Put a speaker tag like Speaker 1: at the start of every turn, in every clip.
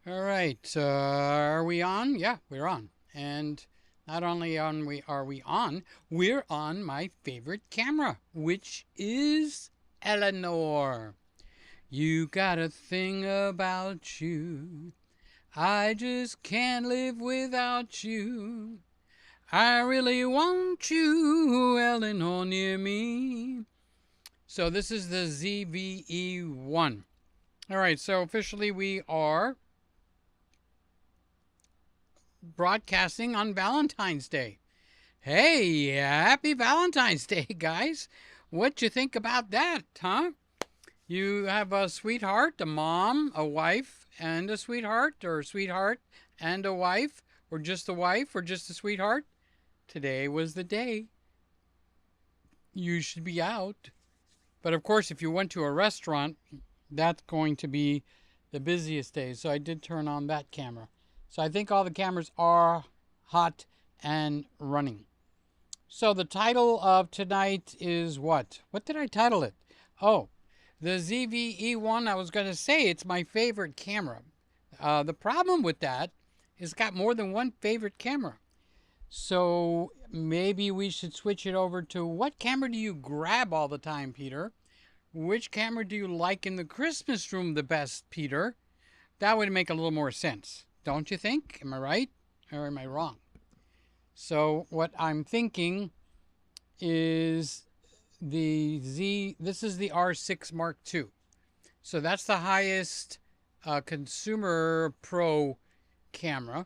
Speaker 1: All right. Are we on? Yeah, we're on. And not only are we on, we're on my favorite camera, which is Eleanor. You got a thing about you. I just can't live without you. I really want you, Eleanor, near me. So this is the ZV-E1. All right, so officially we are broadcasting on Valentine's Day. Hey, happy Valentine's Day, guys. What you think about that, huh? You have a sweetheart, a mom, a wife, and a sweetheart, or a sweetheart and a wife, or just a wife, or just a sweetheart. Today was the day. You should be out. But of course, if you went to a restaurant, that's going to be the busiest day. So I did turn on that camera. So I think all the cameras are hot and running. So the title of tonight is what? What did I title it? Oh, the ZV-E1. I was going to say it's my favorite camera. The problem with that is it's got more than one favorite camera. So maybe we should switch it over to what camera do you grab all the time, Peter? Which camera do you like in the Christmas room the best, Peter? That would make a little more sense, don't you think? Am I right or am I wrong? So what I'm thinking is this is the R6 Mark II. So that's the highest consumer pro camera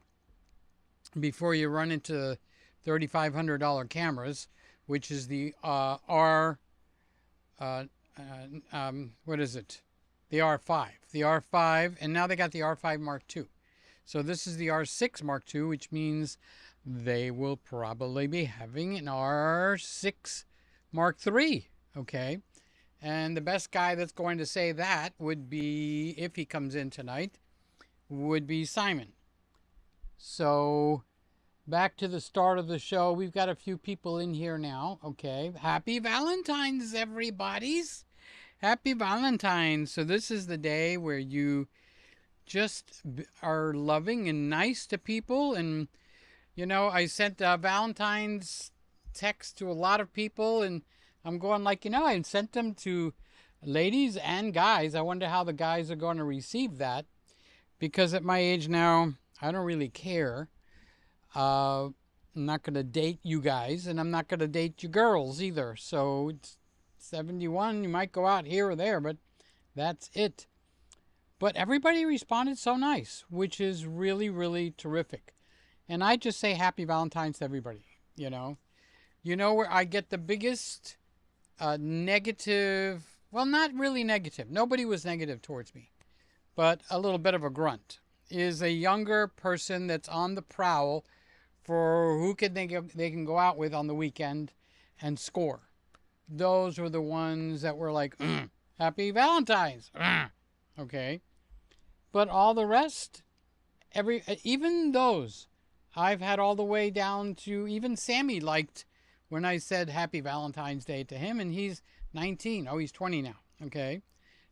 Speaker 1: before you run into $3,500 cameras, which is the what is it? The R5. The R5, and now they got the R5 Mark II. So this is the R6 Mark II, which means they will probably be having an R6 Mark III. Okay. And the best guy that's going to say that would be, if he comes in tonight, would be Simon. So back to the start of the show. We've got a few people in here now. Okay. Happy Valentine's, everybody's. Happy Valentine's. So this is the day where you just are loving and nice to people. And, you know, I sent Valentine's text to a lot of people, and I'm going like, I sent them to ladies and guys. I wonder how the guys are going to receive that, because at my age now, I don't really care. I'm not going to date you guys, and I'm not going to date you girls either. So it's 71. You might go out here or there, but that's it. But everybody responded so nice, which is really, really terrific. And I just say happy Valentine's to everybody. Where I get the biggest negative, well, not really negative. Nobody was negative towards me, but a little bit of a grunt is a younger person that's on the prowl for who they can go out with on the weekend and score. Those were the ones that were like, happy Valentine's. Okay. But all the rest, even those, I've had all the way down to even Sammy liked when I said happy Valentine's Day to him, and he's 19. Oh, he's 20 now. Okay.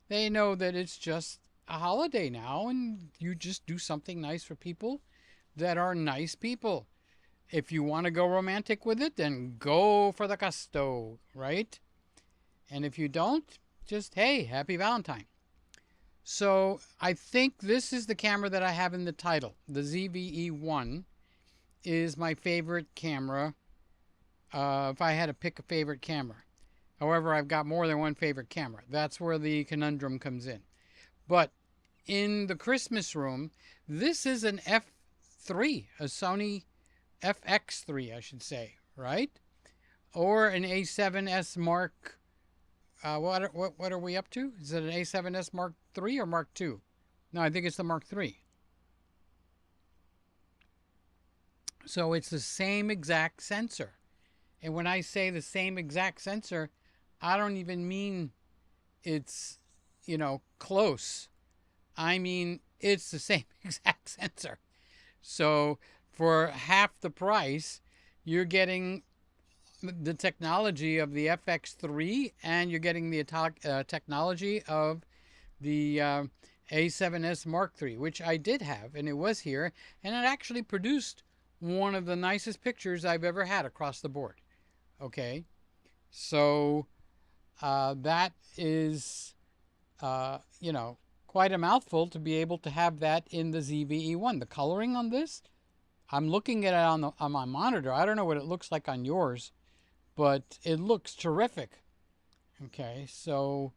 Speaker 1: They know that it's just a holiday now, and you just do something nice for people that are nice people. If you want to go romantic with it, then go for the gusto, right? And if you don't, just, hey, happy Valentine. So I think this is the camera that I have in the title. The ZV-E1 is my favorite camera, if I had to pick a favorite camera. However, I've got more than one favorite camera. That's where the conundrum comes in. But in the Christmas room, this is an F3, a Sony FX3, I should say, right? Or an A7S Mark. What are we up to? Is it an A7S Mark III or Mark II? No, I think it's the Mark III. So it's the same exact sensor. And when I say the same exact sensor, I don't even mean it's, close. I mean, it's the same exact sensor. So for half the price, you're getting the technology of the FX3, and you're getting the technology of the A7S Mark III, which I did have, and it was here, and it actually produced one of the nicest pictures I've ever had across the board. Okay, so that is, you know, quite a mouthful to be able to have that in the ZV-E1. The coloring on this, I'm looking at it on my monitor. I don't know what it looks like on yours, but it looks terrific. Okay, so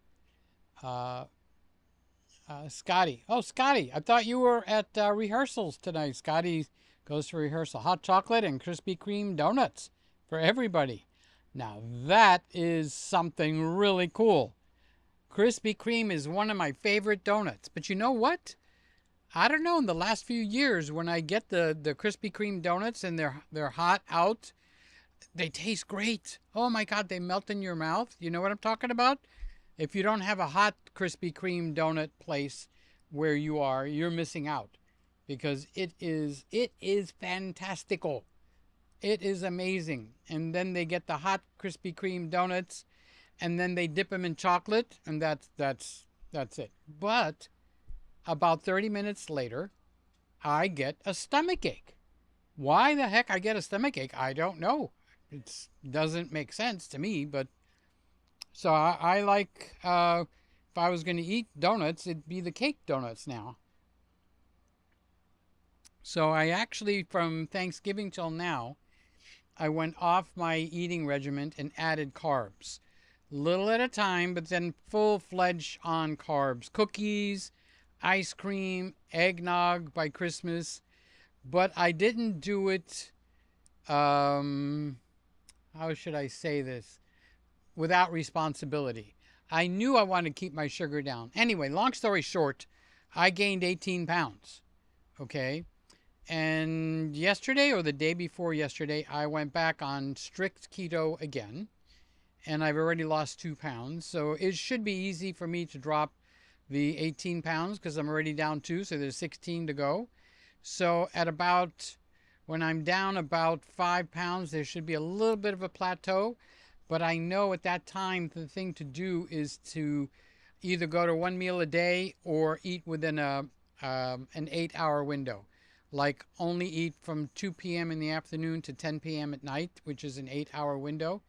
Speaker 1: Scotty. Oh, Scotty, I thought you were at rehearsals tonight. Scotty goes to rehearsal. Hot chocolate and Krispy Kreme donuts for everybody. Now, that is something really cool. Krispy Kreme is one of my favorite donuts. But you know what? I don't know, in the last few years, when I get the Krispy Kreme donuts and they're hot out, they taste great. Oh my God, they melt in your mouth. You know what I'm talking about? If you don't have a hot Krispy Kreme donut place where you are, you're missing out, because it is fantastical. It is amazing. And then they get the hot Krispy Kreme donuts, and then they dip them in chocolate, and that's it. But about 30 minutes later, I get a stomach ache. Why the heck I get a stomach ache, I don't know. It doesn't make sense to me, but so I like, if I was going to eat donuts, it'd be the cake donuts now. So I actually, from Thanksgiving till now, I went off my eating regimen and added carbs. Little at a time, but then full-fledged on carbs. Cookies, ice cream, eggnog by Christmas. But I didn't do it, how should I say this, without responsibility. I knew I wanted to keep my sugar down. Anyway, long story short, I gained 18 pounds. Okay? And yesterday, or the day before yesterday, I went back on strict keto again. And I've already lost 2 pounds. So it should be easy for me to drop the 18 pounds, because I'm already down 2, so there's 16 to go. So at about, when I'm down about 5 pounds, there should be a little bit of a plateau. But I know at that time the thing to do is to either go to 1 meal a day or eat within an 8-hour window. Like only eat from 2 p.m. in the afternoon to 10 p.m. at night, which is an 8-hour window,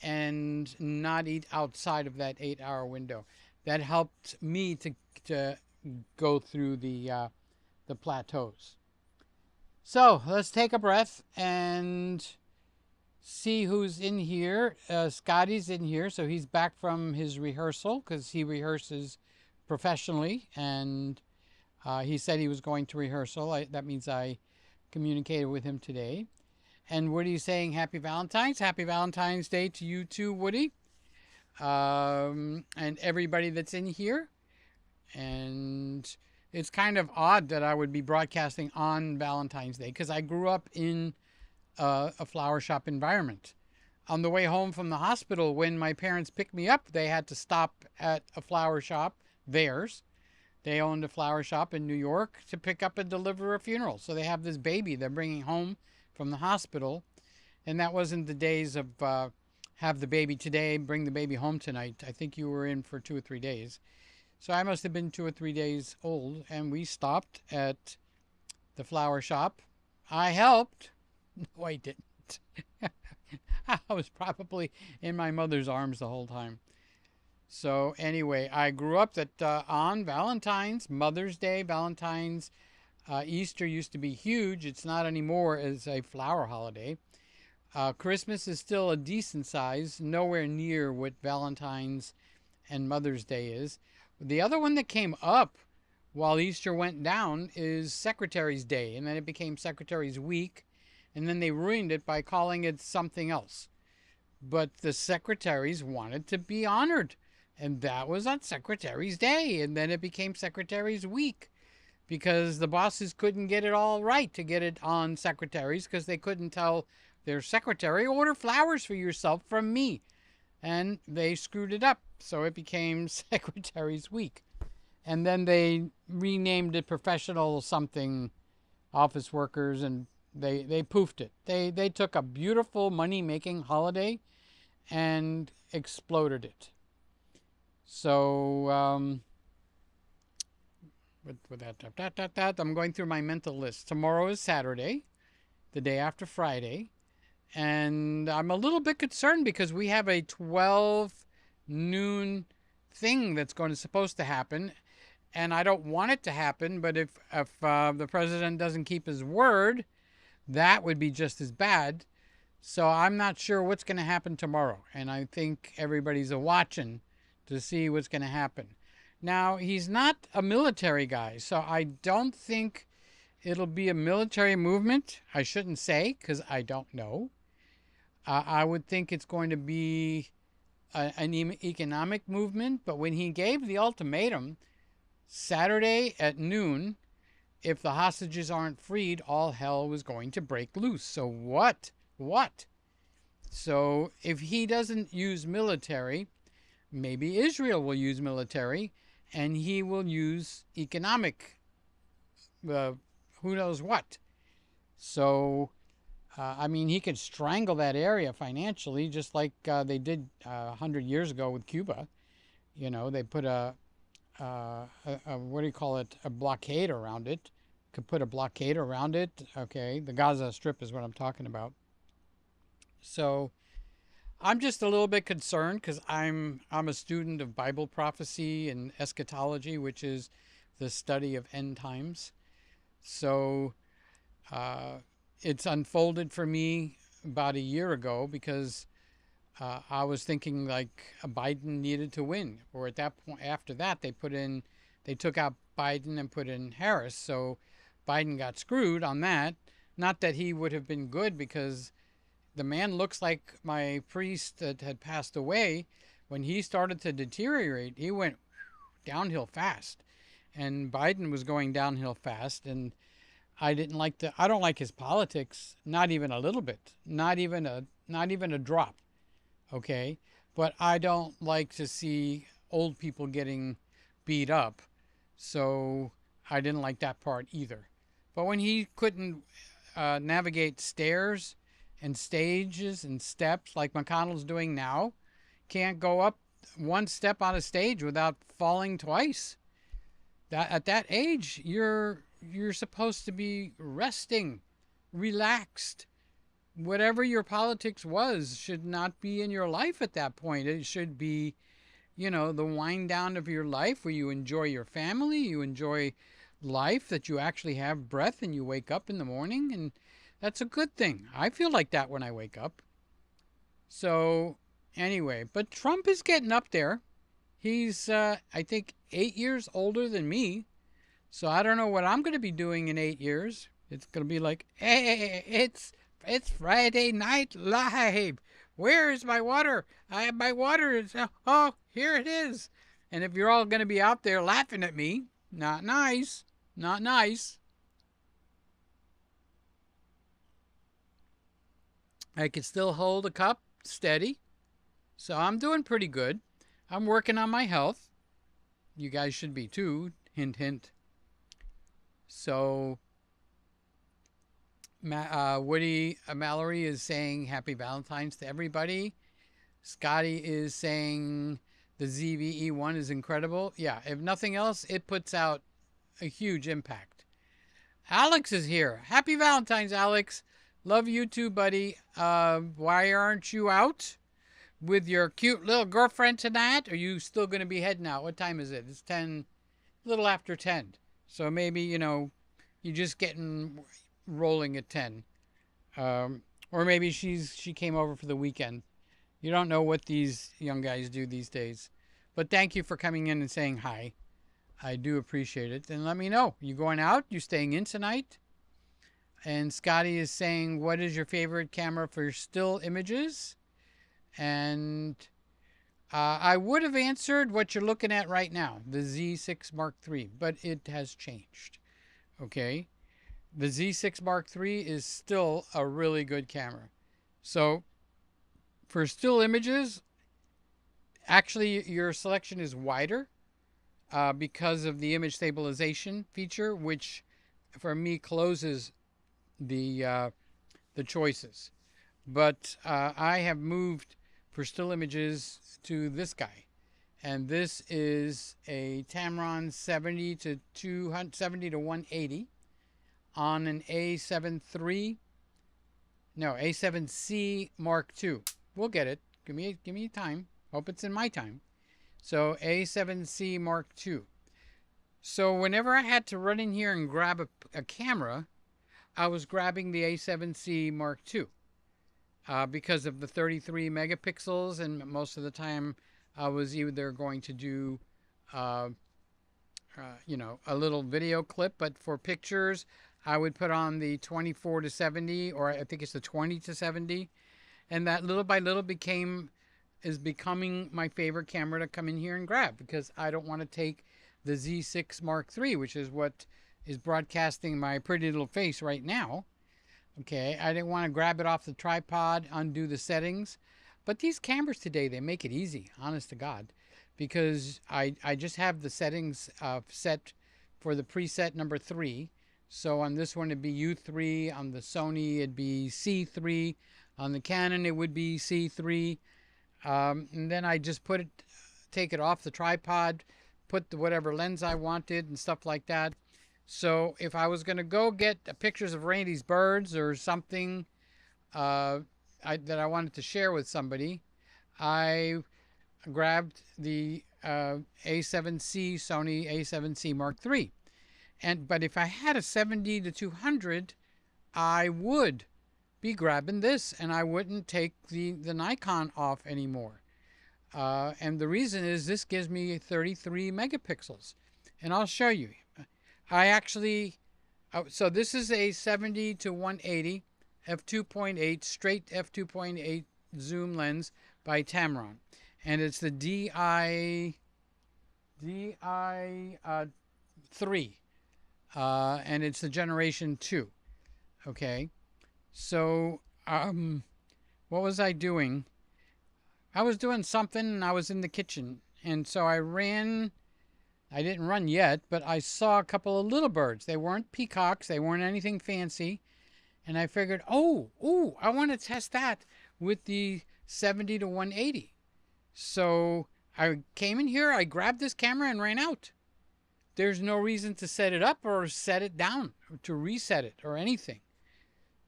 Speaker 1: and not eat outside of that 8-hour window. That helped me to go through the plateaus. So let's take a breath and see who's in here. Scotty's in here, so he's back from his rehearsal, because he rehearses professionally, and he said he was going to rehearsal. That means I communicated with him today. And Woody's saying happy Valentine's. Happy Valentine's Day to you too, Woody. And everybody that's in here. And it's kind of odd that I would be broadcasting on Valentine's Day, because I grew up in a flower shop environment. On the way home from the hospital, when my parents picked me up, they had to stop at a flower shop, theirs. They owned a flower shop in New York, to pick up and deliver a funeral. So they have this baby they're bringing home from the hospital. And that wasn't the days of have the baby today, bring the baby home tonight. I think you were in for 2 or 3 days. So I must have been 2 or 3 days old, and we stopped at the flower shop. I helped. No, I didn't. I was probably in my mother's arms the whole time. So anyway, I grew up on Valentine's, Mother's Day, Valentine's, Easter used to be huge. It's not anymore as a flower holiday. Christmas is still a decent size, nowhere near what Valentine's and Mother's Day is. The other one that came up while Easter went down is Secretary's Day, and then it became Secretary's Week, and then they ruined it by calling it something else. But the secretaries wanted to be honored, and that was on Secretary's Day, and then it became Secretary's Week, because the bosses couldn't get it all right to get it on secretaries, because they couldn't tell their secretary, order flowers for yourself from me. And they screwed it up, so it became Secretary's Week. And then they renamed it Professional something, office workers, and they poofed it. They took a beautiful money-making holiday and exploded it. So with that. I'm going through my mental list. Tomorrow is Saturday, the day after Friday. And I'm a little bit concerned because we have a 12 noon thing that's supposed to happen. And I don't want it to happen, but if the president doesn't keep his word, that would be just as bad. So I'm not sure what's going to happen tomorrow. And I think everybody's watching to see what's going to happen. Now, he's not a military guy, so I don't think it'll be a military movement. I shouldn't say because I don't know. I would think it's going to be an economic movement. But when he gave the ultimatum Saturday at noon, if the hostages aren't freed, all hell was going to break loose. So what? So if he doesn't use military, maybe Israel will use military, and he will use economic, who knows what. So, I mean, he could strangle that area financially, just like they did 100 years ago with Cuba. You know, they put a what do you call it? A blockade around it. Could put a blockade around it. Okay, the Gaza Strip is what I'm talking about. So I'm just a little bit concerned because I'm a student of Bible prophecy and eschatology, which is the study of end times. So it's unfolded for me about a year ago because I was thinking like Biden needed to win, or at that point after that they took out Biden and put in Harris. So Biden got screwed on that. Not that he would have been good, because the man looks like my priest that had passed away. When he started to deteriorate, he went downhill fast, and Biden was going downhill fast. And I don't like his politics, not even a little bit, not even a drop. Okay, but I don't like to see old people getting beat up, so I didn't like that part either. But when he couldn't navigate stairs and stages and steps like McConnell's doing now, can't go up one step on a stage without falling twice. That at that age, you're supposed to be resting, relaxed. Whatever your politics was should not be in your life at that point. It should be, the wind down of your life where you enjoy your family, you enjoy life, that you actually have breath and you wake up in the morning, and that's a good thing. I feel like that when I wake up. So anyway, but Trump is getting up there. He's, I think, 8 years older than me. So I don't know what I'm going to be doing in 8 years. It's going to be like, hey, it's Friday Night Live. Where is my water? I have my water. Oh, here it is. And if you're all going to be out there laughing at me, not nice. Not nice. I can still hold a cup steady. So I'm doing pretty good. I'm working on my health. You guys should be too. Hint, hint. So Woody Mallory is saying Happy Valentine's to everybody. Scotty is saying the ZV-E1 is incredible. Yeah, if nothing else, it puts out a huge impact. Alex is here. Happy Valentine's, Alex. Love you too, buddy. Why aren't you out with your cute little girlfriend tonight? Are you still going to be heading out? What time is it? It's 10, a little after 10. So maybe, you're just getting rolling at 10. Or maybe she came over for the weekend. You don't know what these young guys do these days. But thank you for coming in and saying hi. I do appreciate it. And let me know. You going out? You staying in tonight? And Scotty is saying, what is your favorite camera for still images? And I would have answered what you're looking at right now, the Z6 Mark III, but it has changed. Okay? The Z6 Mark III is still a really good camera. So for still images, actually your selection is wider because of the image stabilization feature, which for me closes the choices. But I have moved for still images to this guy, And this is a Tamron 70 to 270 to 180 on an A7 III. No, A7C Mark II. We'll get it. Give me time. Hope it's in my time. So A7C Mark II. So whenever I had to run in here and grab a camera, I was grabbing the A7C Mark II because of the 33 megapixels, and most of the time I was either going to do, a little video clip, but for pictures, I would put on the 24 to 70, or I think it's the 20 to 70, and that little by little is becoming my favorite camera to come in here and grab, because I don't want to take the Z6 Mark III, which is what is broadcasting my pretty little face right now. Okay, I didn't want to grab it off the tripod, undo the settings. But these cameras today, they make it easy, honest to God, because I just have the settings set for the preset number 3. So on this one, it'd be U3. On the Sony, it'd be C3. On the Canon, it would be C3. And then I just take it off the tripod, put whatever lens I wanted and stuff like that. So if I was going to go get pictures of Randy's birds or something that I wanted to share with somebody, I grabbed the A7C, Sony A7C Mark III. But if I had a 70 to 200, I would be grabbing this, and I wouldn't take the Nikon off anymore. And the reason is this gives me 33 megapixels. And I'll show you. I actually, so this is a 70 to 180 f2.8, straight f2.8 zoom lens by Tamron. And it's the DI 3. And it's the generation 2. Okay. So, what was I doing? I was doing something, and I was in the kitchen. And so I didn't run yet, but I saw a couple of little birds. They weren't peacocks. They weren't anything fancy. And I figured, I want to test that with the 70 to 180. So I came in here, I grabbed this camera and ran out. There's no reason to set it up or set it down or to reset it or anything.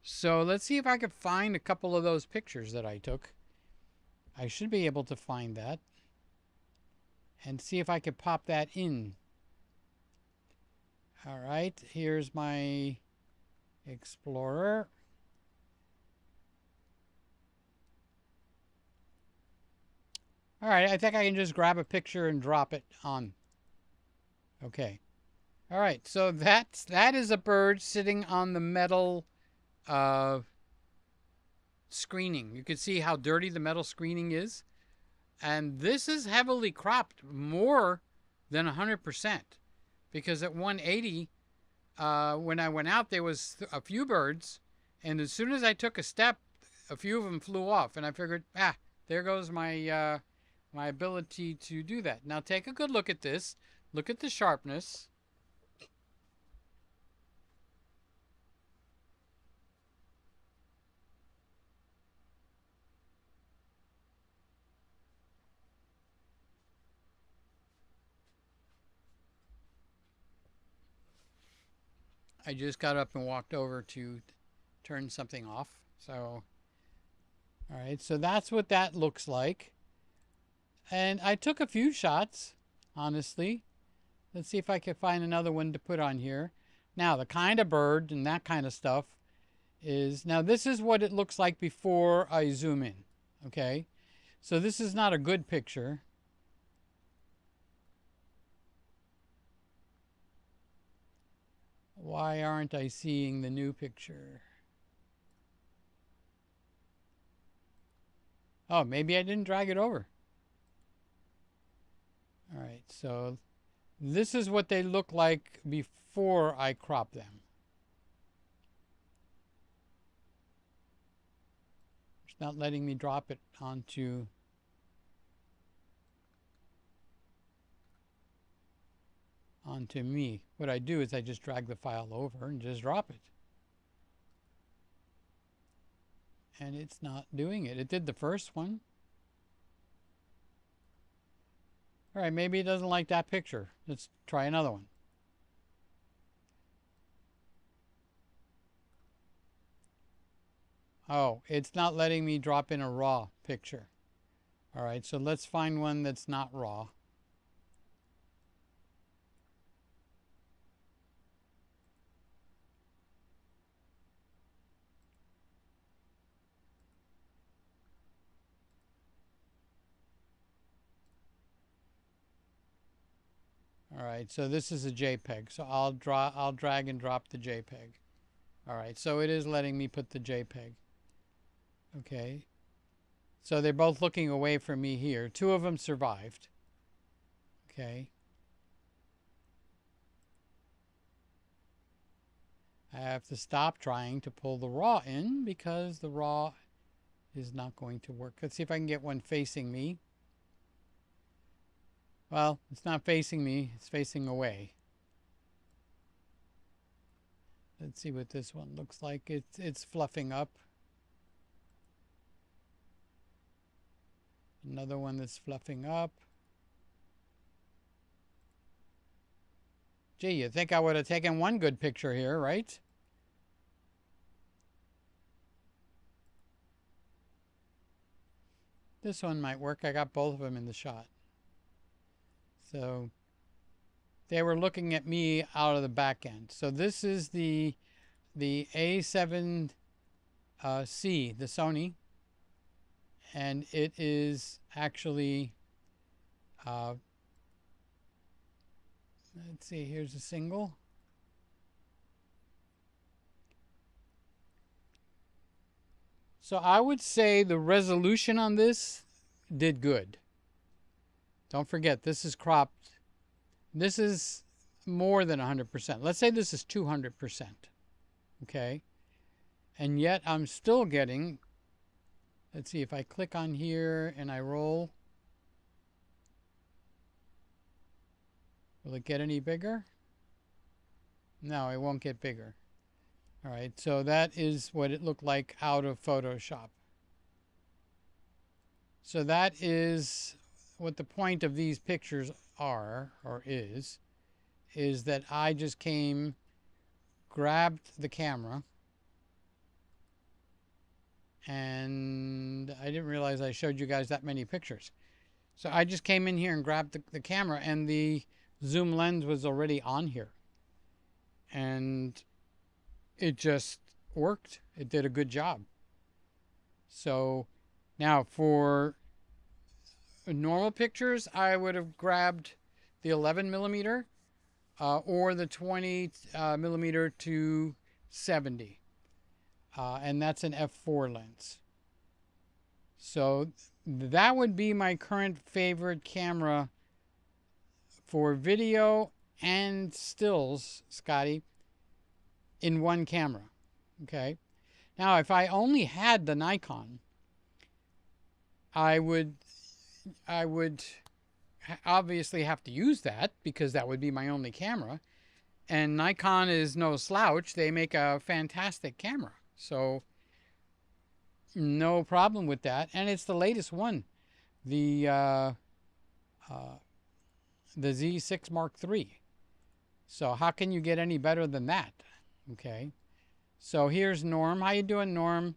Speaker 1: So let's see if I could find a couple of those pictures that I took. I should be able to find that. And see if I could pop that in. All right, here's my Explorer. All right, I think I can just grab a picture and drop it on. Okay. All right, so that is a bird sitting on the metal screening. You can see how dirty the metal screening is. And this is heavily cropped, more than 100%, because at 180, when I went out, there was a few birds, and as soon as I took a step, a few of them flew off, and I figured, there goes my my ability to do that. Now take a good look at this. Look at the sharpness. I just got up and walked over to turn something off. So, all right, so that's what that looks like. And I took a few shots, honestly. Let's see if I can find another one to put on here. Now, the kind of bird and that kind of stuff is, now this is what it looks like before I zoom in, okay? So this is not a good picture. Why aren't I seeing the new picture? Oh, maybe I didn't drag it over. All right, so this is what they look like before I crop them. It's not letting me drop it onto me. What I do is I just drag the file over and just drop it. And it's not doing it. It did the first one. All right, maybe it doesn't like that picture. Let's try another one. Oh, it's not letting me drop in a raw picture. All right, so let's find one that's not raw. All right, so this is a JPEG. So I'll drag and drop the JPEG. All right, so it is letting me put the JPEG. Okay. So they're both looking away from me here. Two of them survived. Okay. I have to stop trying to pull the raw in because the raw is not going to work. Let's see if I can get one facing me. Well, it's not facing me, it's facing away. Let's see what this one looks like. It's fluffing up. Another one that's fluffing up. Gee, you'd think I would have taken one good picture here, right? This one might work. I got both of them in the shot. So they were looking at me out of the back end. So this is the A7C, the Sony, and it is actually, let's see, here's a single. So I would say the resolution on this did good. Don't forget, this is cropped. This is more than 100%. Let's say this is 200%. Okay. And yet I'm still getting, let's see, if I click on here and I roll, will it get any bigger? No, it won't get bigger. All right, so that is what it looked like out of Photoshop. So that is what the point of these pictures are, or is that I just came, grabbed the camera, and I didn't realize I showed you guys that many pictures. So I just came in here and grabbed the camera, and the zoom lens was already on here. And it just worked. It did a good job. So now for normal pictures, I would have grabbed the 11 millimeter or the 20 millimeter to 70. And that's an f4 lens. So that would be my current favorite camera for video and stills, Scotty, in one camera. Okay. Now, if I only had the Nikon, I would obviously have to use that because that would be my only camera. And Nikon is no slouch. They make a fantastic camera. So no problem with that. And it's the latest one, the Z6 Mark III. So how can you get any better than that? Okay. So here's Norm. How you doing, Norm?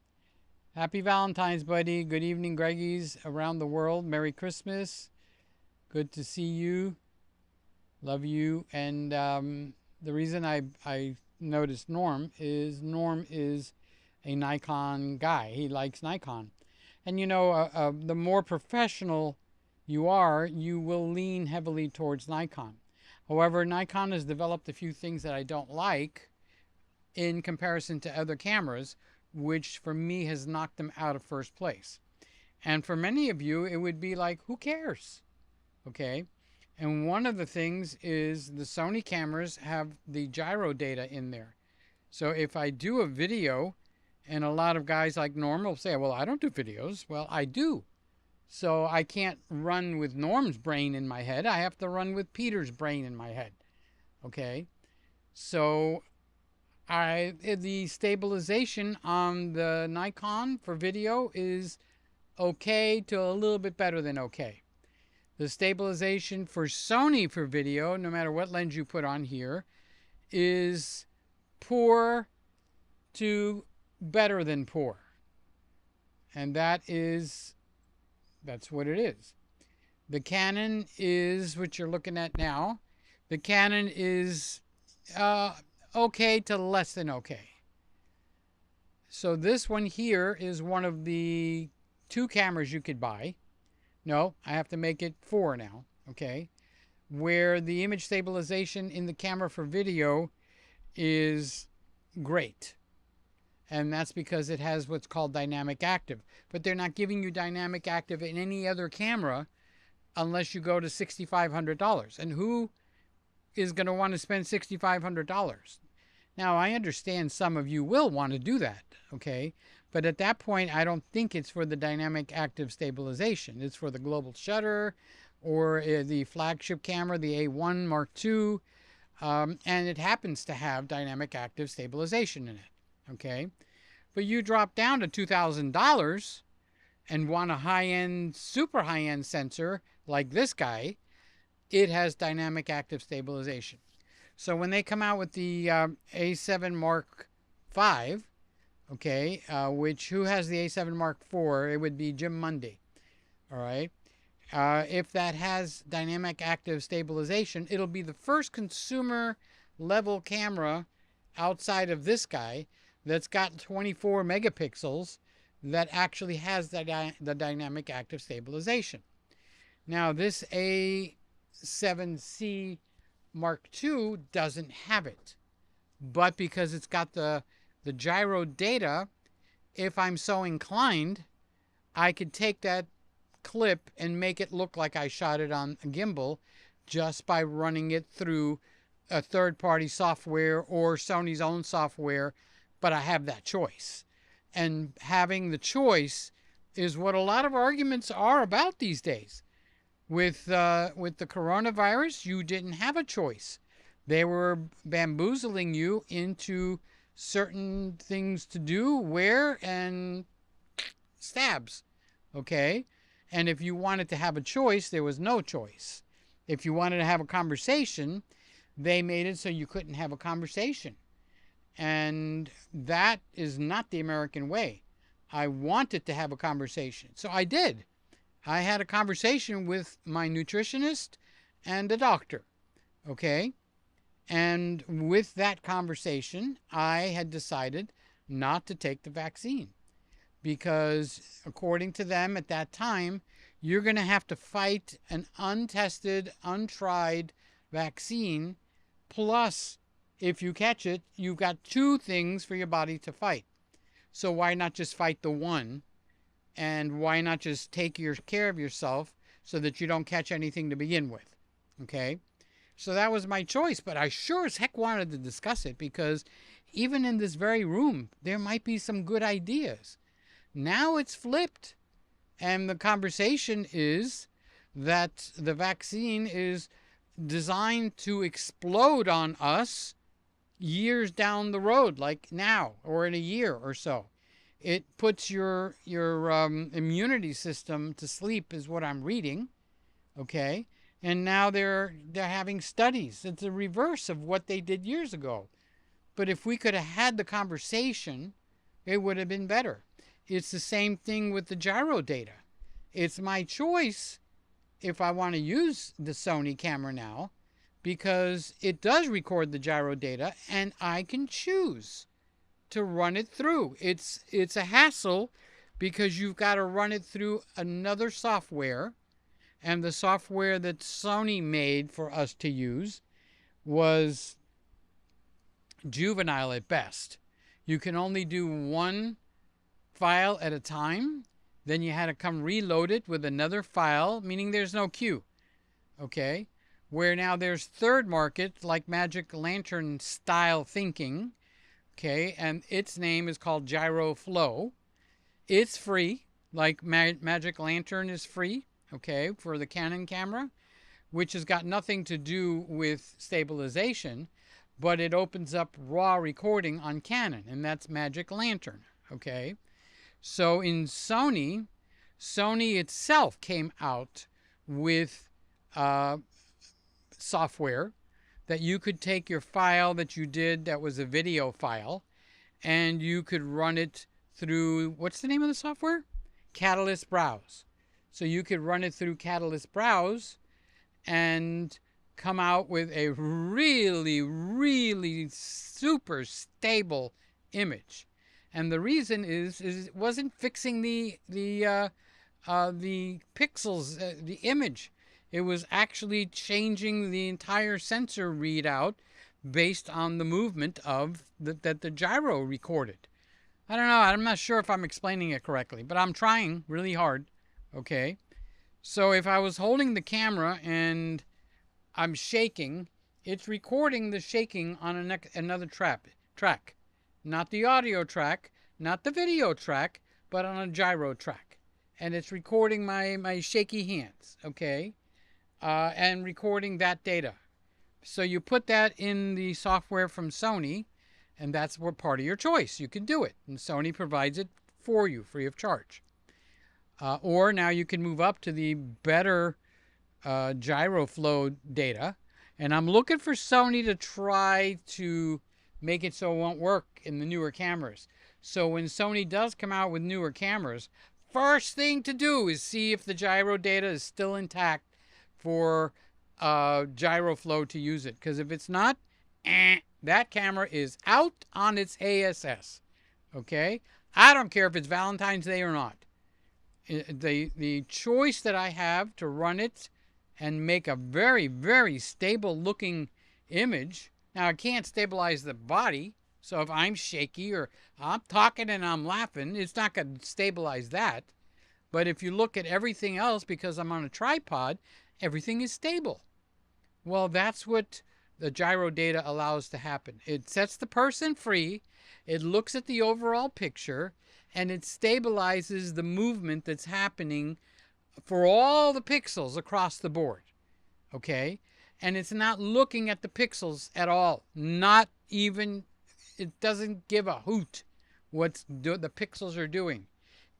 Speaker 1: Happy Valentine's, buddy. Good evening, Greggies around the world. Merry Christmas. Good to see you. Love you. And the reason I noticed Norm is a Nikon guy. He likes Nikon. And you know, the more professional you are, you will lean heavily towards Nikon. However, Nikon has developed a few things that I don't like in comparison to other cameras, which for me has knocked them out of first place. And for many of you, it would be like, who cares? Okay. And one of the things is the Sony cameras have the gyro data in there. So if I do a video, and a lot of guys like Norm will say, well, I don't do videos. Well, I do. So I can't run with Norm's brain in my head. I have to run with Peter's brain in my head. Okay. So the stabilization on the Nikon for video is okay to a little bit better than okay. The stabilization for Sony for video, no matter what lens you put on here, is poor to better than poor. And that's what it is. The Canon is what you're looking at now. The Canon is okay to less than okay. So this one here is one of the 2 cameras you could buy. No, I have to make it 4 now, okay? Where the image stabilization in the camera for video is great. And that's because it has what's called dynamic active. But they're not giving you dynamic active in any other camera unless you go to $6,500. And who is going to want to spend $6,500? Now, I understand some of you will want to do that, okay? But at that point, I don't think it's for the dynamic active stabilization. It's for the global shutter or the flagship camera, the A1 Mark II, and it happens to have dynamic active stabilization in it, okay? But you drop down to $2,000 and want a high-end, super high-end sensor like this guy, it has dynamic active stabilization. So when they come out with the A7 Mark V, okay, who has the A7 Mark IV? It would be Jim Mundy, all right? If that has dynamic active stabilization, it'll be the first consumer level camera outside of this guy that's got 24 megapixels that actually has the dynamic active stabilization. Now this A7C Mark II doesn't have it, but because it's got the gyro data, if I'm so inclined, I could take that clip and make it look like I shot it on a gimbal just by running it through a third-party software or Sony's own software, but I have that choice. And having the choice is what a lot of arguments are about these days. With the coronavirus, you didn't have a choice. They were bamboozling you into certain things to do, wear, and stabs, okay? And if you wanted to have a choice, there was no choice. If you wanted to have a conversation, they made it so you couldn't have a conversation. And that is not the American way. I wanted to have a conversation, so I did. I had a conversation with my nutritionist and a doctor, okay? And with that conversation, I had decided not to take the vaccine because according to them at that time, you're going to have to fight an untested, untried vaccine. Plus, if you catch it, you've got 2 things for your body to fight. So why not just fight the one? And why not just take care of yourself so that you don't catch anything to begin with? Okay? So that was my choice, but I sure as heck wanted to discuss it because even in this very room, there might be some good ideas. Now it's flipped. And the conversation is that the vaccine is designed to explode on us years down the road, like now or in a year or so. It puts your immunity system to sleep is what I'm reading, okay? And now they're having studies. It's the reverse of what they did years ago. But if we could have had the conversation, it would have been better. It's the same thing with the gyro data. It's my choice if I want to use the Sony camera now because it does record the gyro data and I can choose to run it through. It's a hassle because you've got to run it through another software, and the software that Sony made for us to use was juvenile at best. You can only do one file at a time. Then you had to come reload it with another file, meaning there's no queue. Okay? Where now there's third market, like Magic Lantern style thinking. Okay? And its name is called Gyro Flow. It's free, like Magic Lantern is free, okay, for the Canon camera, which has got nothing to do with stabilization, but it opens up raw recording on Canon, and that's Magic Lantern, okay? So in Sony itself came out with uh, software that you could take your file that you did that was a video file, and you could run it through, what's the name of the software? Catalyst Browse. So you could run it through Catalyst Browse and come out with a really, really super stable image. And the reason is it wasn't fixing the pixels, the image. It was actually changing the entire sensor readout based on the movement of that the gyro recorded. I don't know. I'm not sure if I'm explaining it correctly, but I'm trying really hard. Okay. So if I was holding the camera and I'm shaking, it's recording the shaking on another track. Not the audio track, not the video track, but on a gyro track. And it's recording my shaky hands, okay? And recording that data. So you put that in the software from Sony, and that's what part of your choice. You can do it, and Sony provides it for you free of charge. Or now you can move up to the better gyro flow data. And I'm looking for Sony to try to make it so it won't work in the newer cameras. So when Sony does come out with newer cameras, first thing to do is see if the gyro data is still intact for gyro flow to use it. Because if it's not, that camera is out on its ASS. Okay? I don't care if it's Valentine's Day or not. The choice that I have to run it and make a very, very stable looking image. Now I can't stabilize the body, so if I'm shaky or I'm talking and I'm laughing, it's not going to stabilize that. But if you look at everything else, because I'm on a tripod, everything is stable. Well, that's what the gyro data allows to happen. It sets the person free, it looks at the overall picture, and it stabilizes the movement that's happening for all the pixels across the board, okay? And it's not looking at the pixels at all. Not even, it doesn't give a hoot what the pixels are doing.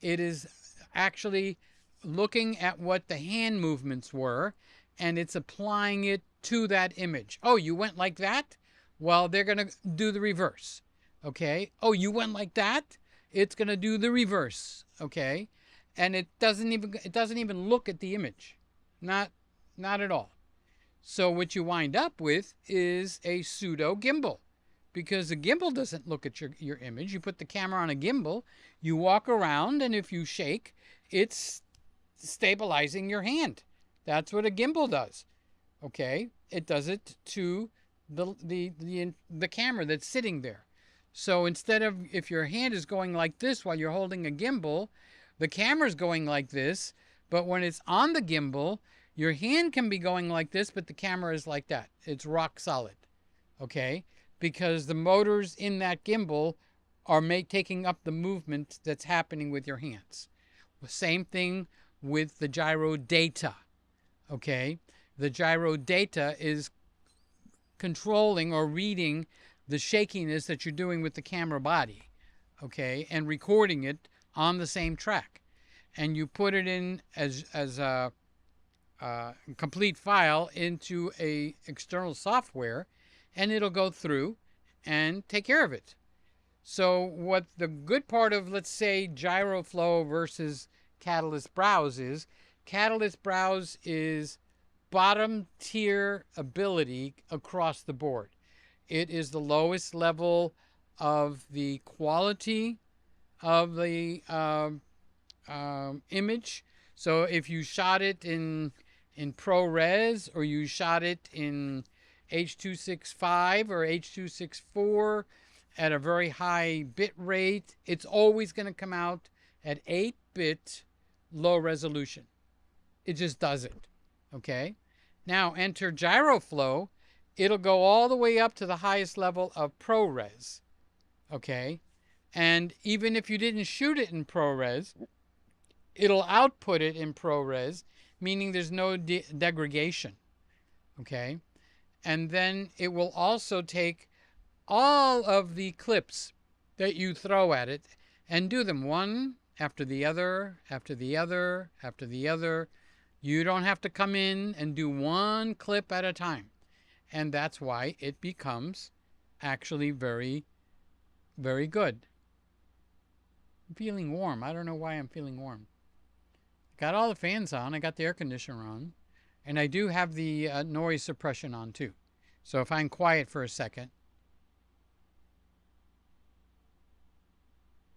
Speaker 1: It is actually looking at what the hand movements were, and it's applying it to that image. Oh, you went like that? Well, they're going to do the reverse, okay? Oh, you went like that? It's going to do the reverse, okay? And it doesn't even look at the image. Not at all. So what you wind up with is a pseudo gimbal, because the gimbal doesn't look at your image. You put the camera on a gimbal, you walk around, and if you shake, it's stabilizing your hand. That's what a gimbal does. Okay? It does it to the camera that's sitting there. So instead of, if your hand is going like this while you're holding a gimbal, the camera's going like this, but when it's on the gimbal, your hand can be going like this, but the camera is like that. It's rock solid, okay? Because the motors in that gimbal are taking up the movement that's happening with your hands. The same thing with the gyro data, okay? The gyro data is controlling or reading the shakiness that you're doing with the camera body, okay, and recording it on the same track. And you put it in as a complete file into a external software, and it'll go through and take care of it. So what the good part of, let's say, gyro flow versus Catalyst Browse is, Catalyst Browse is bottom tier ability across the board. It is the lowest level of the quality of the image. So if you shot it in ProRes, or you shot it in H.265 or H.264 at a very high bit rate, it's always going to come out at 8-bit low resolution. It just does it. Okay? Now enter gyro flow. It'll go all the way up to the highest level of ProRes. Okay? And even if you didn't shoot it in ProRes, it'll output it in ProRes, meaning there's no degradation. Okay? And then it will also take all of the clips that you throw at it and do them one after the other, after the other, after the other. You don't have to come in and do one clip at a time. And that's why it becomes actually very, very good. I'm feeling warm. I don't know why I'm feeling warm. Got all the fans on. I got the air conditioner on. And I do have the noise suppression on too. So if I'm quiet for a second,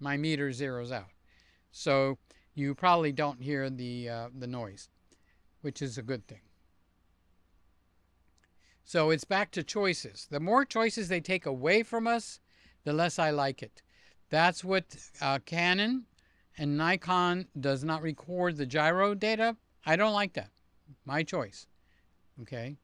Speaker 1: my meter zeroes out. So you probably don't hear the noise, which is a good thing. So it's back to choices. The more choices they take away from us, the less I like it. That's what Canon and Nikon does not record the gyro data. I don't like that. My choice. Okay.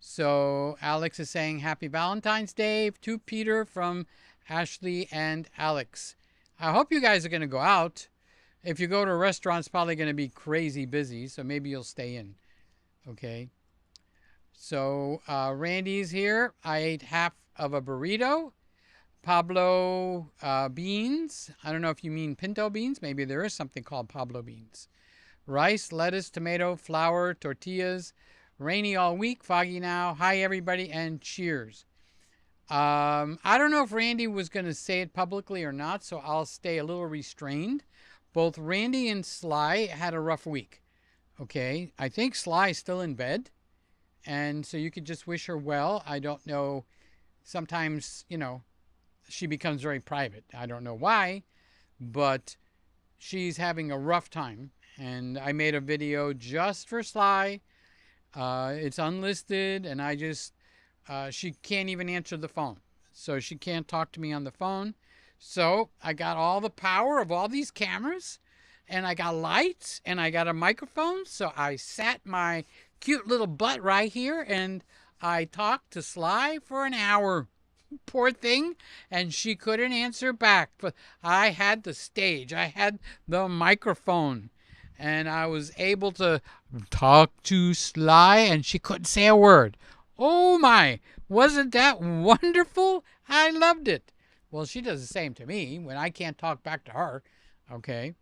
Speaker 1: So Alex is saying Happy Valentine's Day to Peter from Ashley and Alex. I hope you guys are going to go out. If you go to a restaurant, it's probably going to be crazy busy, so maybe you'll stay in. Okay. So Randy's here. I ate half of a burrito. Pablo beans. I don't know if you mean pinto beans. Maybe there is something called Pablo beans. Rice, lettuce, tomato, flour, tortillas. Rainy all week, foggy now. Hi, everybody, and cheers. I don't know if Randy was going to say it publicly or not, so I'll stay a little restrained. Both Randy and Sly had a rough week. Okay, I think Sly's still in bed, and so you could just wish her well. I don't know. Sometimes, you know, she becomes very private. I don't know why, but she's having a rough time, and I made a video just for Sly. It's unlisted, and I just, she can't even answer the phone. So she can't talk to me on the phone. So I got all the power of all these cameras, and I got lights, and I got a microphone. So I sat my cute little butt right here, and I talked to Sly for an hour. Poor thing. And she couldn't answer back. But I had the stage. I had the microphone. And I was able to talk to Sly, and she couldn't say a word. Oh my, wasn't that wonderful? I loved it. Well, she does the same to me when I can't talk back to her. Okay.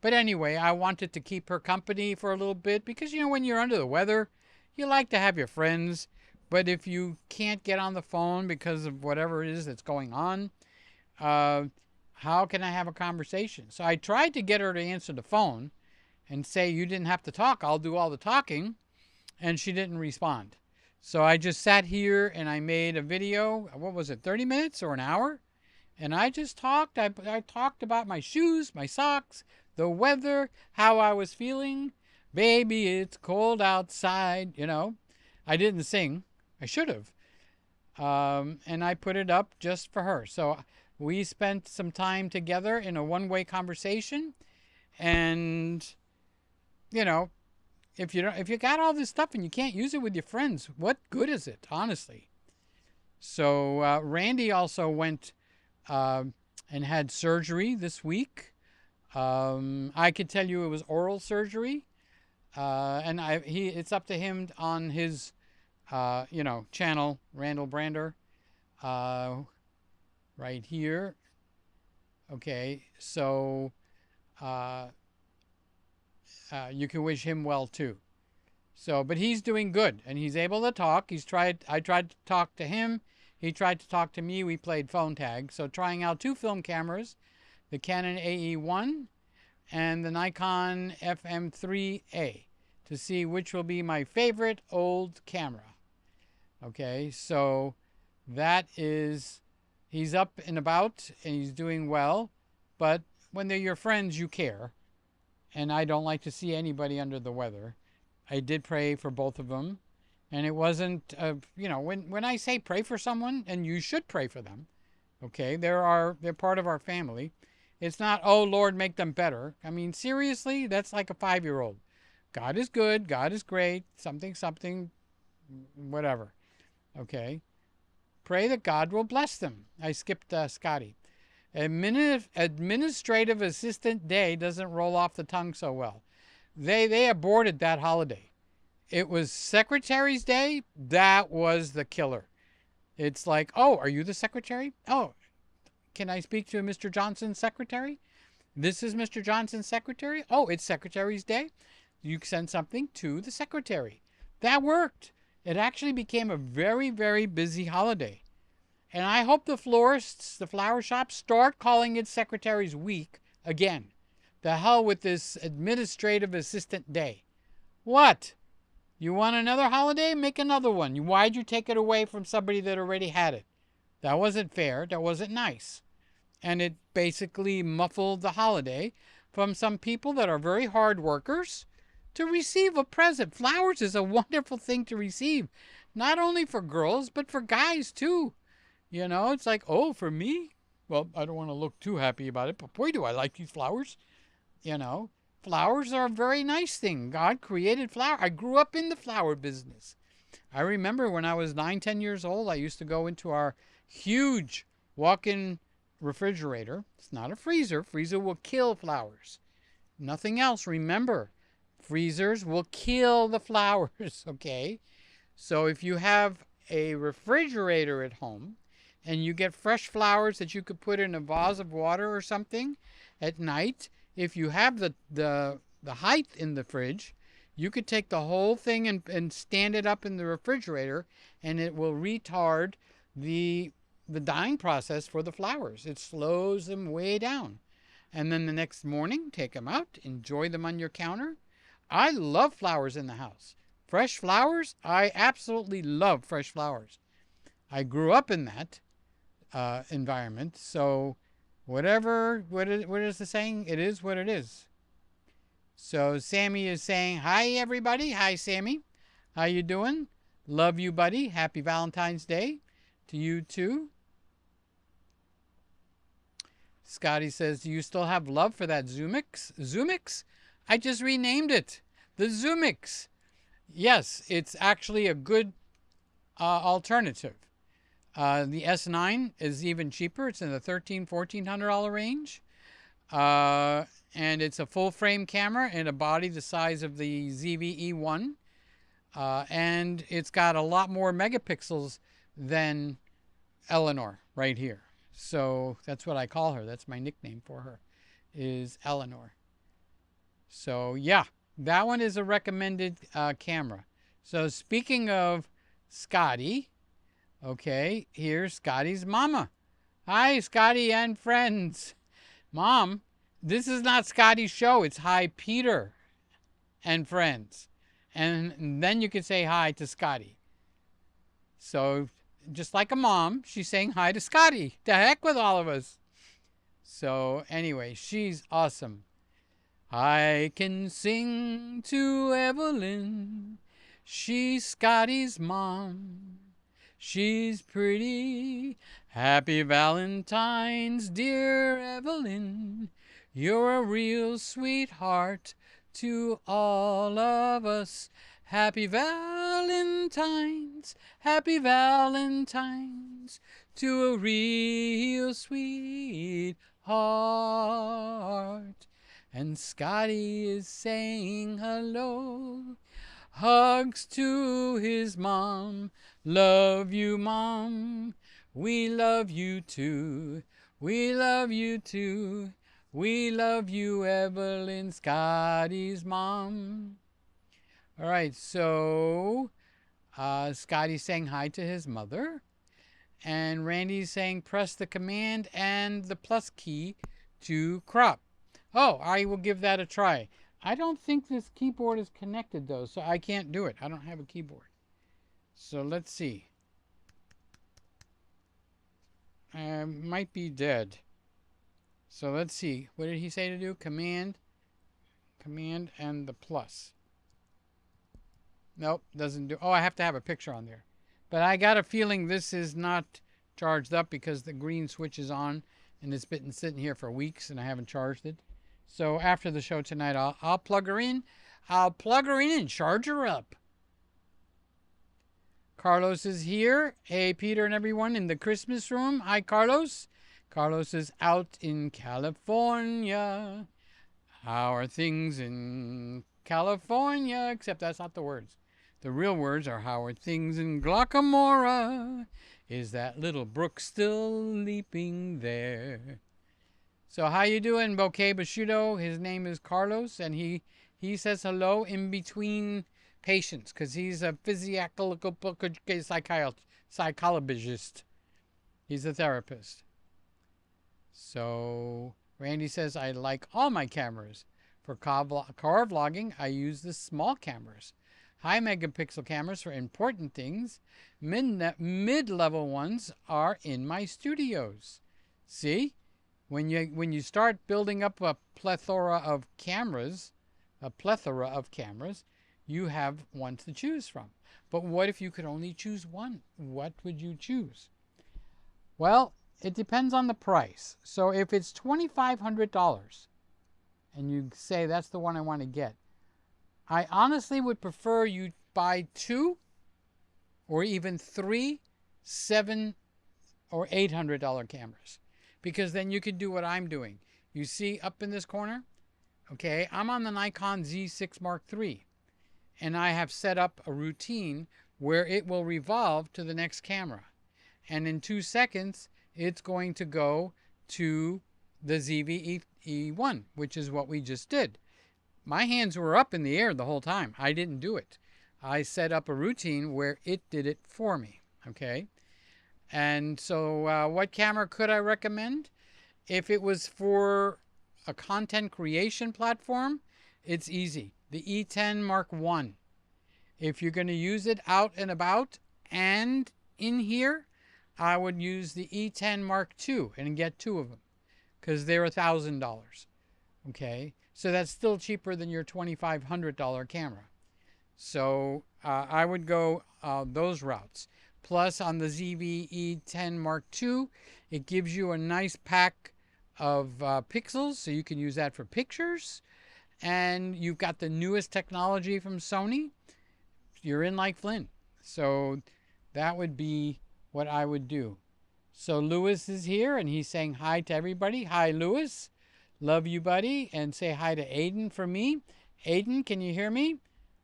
Speaker 1: But anyway, I wanted to keep her company for a little bit because, you know, when you're under the weather, you like to have your friends. But if you can't get on the phone because of whatever it is that's going on, how can I have a conversation? So I tried to get her to answer the phone and say, you didn't have to talk, I'll do all the talking. And she didn't respond. So I just sat here and I made a video. What was it, 30 minutes or an hour? And I just talked. I talked about my shoes, my socks, the weather, how I was feeling. Baby, it's cold outside, you know. I didn't sing. I should have. And I put it up just for her. So we spent some time together in a one-way conversation. And, you know, if you got all this stuff and you can't use it with your friends, what good is it, honestly? So Randy also went and had surgery this week. I could tell you it was oral surgery. And it's up to him on his, channel, Randall Brander, right here. Okay, so you can wish him well too. So, but he's doing good, and he's able to talk. I tried to talk to him. He tried to talk to me. We played phone tag. So trying out two film cameras, the Canon AE1 and the Nikon FM3A, to see which will be my favorite old camera. Okay, so that is, he's up and about, and he's doing well. But when they're your friends, you care. And I don't like to see anybody under the weather. I did pray for both of them. And it wasn't, when I say pray for someone, and you should pray for them, okay, they're part of our family. It's not, oh, Lord, make them better. I mean, seriously, that's like a 5-year-old. God is good. God is great. Something, whatever. Okay. Pray that God will bless them. I skipped Scotty. Administrative Assistant Day doesn't roll off the tongue so well. They aborted that holiday. It was Secretary's Day. That was the killer. It's like, oh, are you the secretary? Oh, can I speak to Mr. Johnson's secretary? This is Mr. Johnson's secretary? Oh, it's Secretary's Day? you send something to the secretary. That worked. It actually became a very, very busy holiday. And I hope the florists, the flower shops, start calling it Secretary's Week again. The hell with this administrative assistant day. What? You want another holiday? Make another one. Why'd you take it away from somebody that already had it? That wasn't fair. That wasn't nice. And it basically muffled the holiday from some people that are very hard workers to receive a present. Flowers is a wonderful thing to receive, not only for girls, but for guys too. You know, it's like, oh, for me? Well, I don't want to look too happy about it, but boy, do I like these flowers. You know, flowers are a very nice thing. God created flowers. I grew up in the flower business. I remember when I was 9, 10 years old, I used to go into our huge walk-in refrigerator. It's not a freezer. Freezer will kill flowers. Nothing else. Remember, freezers will kill the flowers, okay? So if you have a refrigerator at home and you get fresh flowers that you could put in a vase of water or something at night, if you have the height in the fridge, you could take the whole thing and stand it up in the refrigerator, and it will retard the dying process for the flowers. It slows them way down. And then the next morning, take them out, enjoy them on your counter. I love flowers in the house. Fresh flowers, I absolutely love fresh flowers. I grew up in that environment, so what is the saying? It is what it is. So Sammy is saying, hi, everybody. Hi, Sammy. How you doing? Love you, buddy. Happy Valentine's Day to you, too. Scotty says, do you still have love for that Zoomix? Zoomix? I just renamed it. The Zoomix. Yes, it's actually a good alternative. The S9 is even cheaper. It's in the $1,300, $1,400 range. And it's a full frame camera and a body the size of the ZV-E1. And it's got a lot more megapixels than Eleanor right here. So that's what I call her. That's my nickname for her, is Eleanor. So yeah, that one is a recommended camera. So speaking of Scotty, okay, here's Scotty's mama. Hi, Scotty and friends. Mom, this is not Scotty's show. It's Hi, Peter and friends. And then you can say hi to Scotty. So just like a mom, she's saying hi to Scotty. The heck with all of us. So anyway, she's awesome. I can sing to Evelyn. She's Scotty's mom. She's pretty. Happy Valentine's, dear Evelyn. You're a real sweetheart to all of us. Happy Valentine's, happy Valentine's to a real sweetheart. And Scotty is saying hello. Hugs to his mom. Love you, Mom. We love you too. We love you too. We love you, Evelyn, Scotty's mom. All right, so Scotty's saying hi to his mother. And Randy's saying press the command and the plus key to crop. Oh, I will give that a try. I don't think this keyboard is connected, though, so I can't do it. I don't have a keyboard. So let's see. Might be dead. So let's see. What did he say to do? Command and the plus. Nope, doesn't do. Oh, I have to have a picture on there. But I got a feeling this is not charged up because the green switch is on and it's been sitting here for weeks and I haven't charged it. So after the show tonight, I'll plug her in. I'll plug her in and charge her up. Carlos is here. Hey, Peter and everyone in the Christmas room. Hi, Carlos. Carlos is out in California. How are things in California? Except that's not the words. The real words are, how are things in Glockamora? Is that little brook still leaping there? So how you doing, Bouquet Bashudo? His name is Carlos, and he He says hello in between patients because he's a physical psychologist. He's a therapist. So Randy says, I like all my cameras. For car vlogging, I use the small cameras. High megapixel cameras for important things. Mid-level ones are in my studios. See? When you start building up a plethora of cameras, you have one to choose from. But what if you could only choose one? What would you choose? Well, it depends on the price. So if it's $2,500 and you say that's the one I want to get, I honestly would prefer you buy 2 or even 3 $700 or $800 cameras, because then you could do what I'm doing. You see up in this corner? Okay, I'm on the Nikon Z6 Mark III, and I have set up a routine where it will revolve to the next camera. And in 2 seconds, it's going to go to the ZV-E1, which is what we just did. My hands were up in the air the whole time. I didn't do it. I set up a routine where it did it for me, okay? And so what camera could I recommend? If it was for a content creation platform, it's easy. The E10 Mark I. If you're going to use it out and about and in here, I would use the E10 Mark II and get 2 of them because they're $1,000. Okay, so that's still cheaper than your $2,500 camera. So I would go those routes. Plus on the ZV-E10 Mark II, it gives you a nice pack of pixels, so you can use that for pictures. And you've got the newest technology from Sony. You're in like Flynn. So that would be what I would do. So Lewis is here and he's saying hi to everybody. Hi, Lewis. Love you, buddy. And say hi to Aiden for me. Aiden, can you hear me?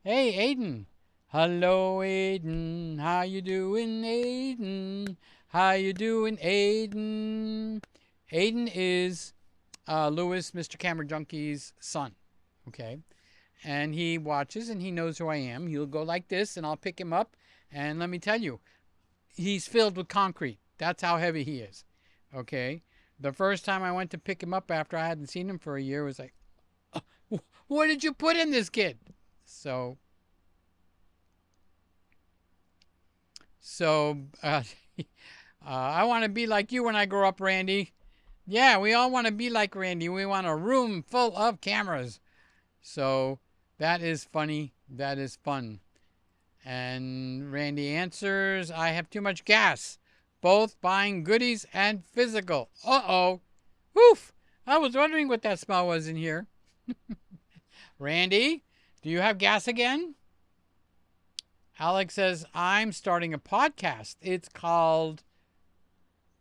Speaker 1: Hey, Aiden. Hello, Aiden. How you doing, Aiden? How you doing, Aiden? Aiden is Lewis, Mr. Camera Junkie's son. Okay. And he watches and he knows who I am. He'll go like this and I'll pick him up. And let me tell you, he's filled with concrete. That's how heavy he is. Okay. The first time I went to pick him up after I hadn't seen him for a year, it was like, what did you put in this kid? So I want to be like you when I grow up, Randy. Yeah, we all want to be like Randy. We want a room full of cameras. So that is funny. That is fun. And Randy answers, I have too much gas, both buying goodies and physical. Uh-oh. Woof. I was wondering what that smell was in here. Randy, do you have gas again? Alex says, I'm starting a podcast. It's called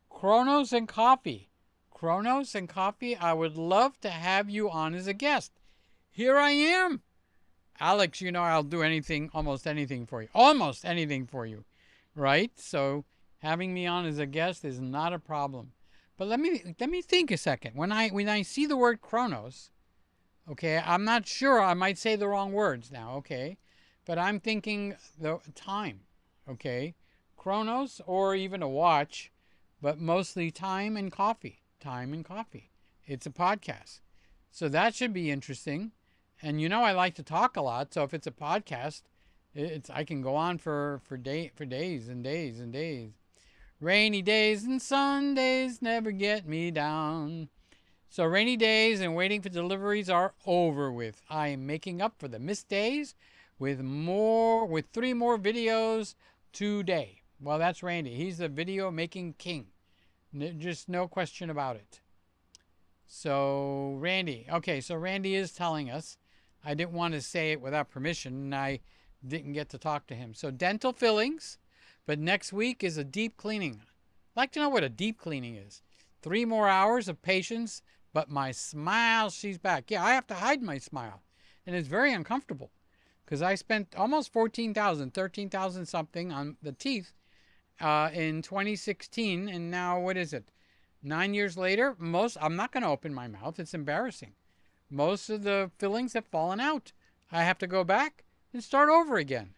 Speaker 1: Chronos and Coffee. Chronos and Coffee, I would love to have you on as a guest. Here I am. Alex, you know I'll do anything, almost anything for you. Almost anything for you, right? So having me on as a guest is not a problem. But let me think a second. When I see the word Chronos, okay, I'm not sure. I might say the wrong words now, okay? But I'm thinking the time, okay? Chronos or even a watch, but mostly time and coffee. Time and coffee. It's a podcast. So that should be interesting. And you know I like to talk a lot, so if it's a podcast, I can go on for days and days and days. Rainy days and Sundays never get me down. So rainy days and waiting for deliveries are over with. I am making up for the missed days with 3 more videos today. Well, that's Randy. He's the video making king. Just no question about it. So Randy, okay, so Randy is telling us. I didn't want to say it without permission, and I didn't get to talk to him. So dental fillings, but next week is a deep cleaning. I'd like to know what a deep cleaning is. 3 more hours of patience, but my smile, she's back. Yeah, I have to hide my smile, and it's very uncomfortable because I spent almost $14,000, $13,000 something on the teeth in 2016, and now what is it? 9 years later, I'm not going to open my mouth. It's embarrassing. Most of the fillings have fallen out. I have to go back and start over again.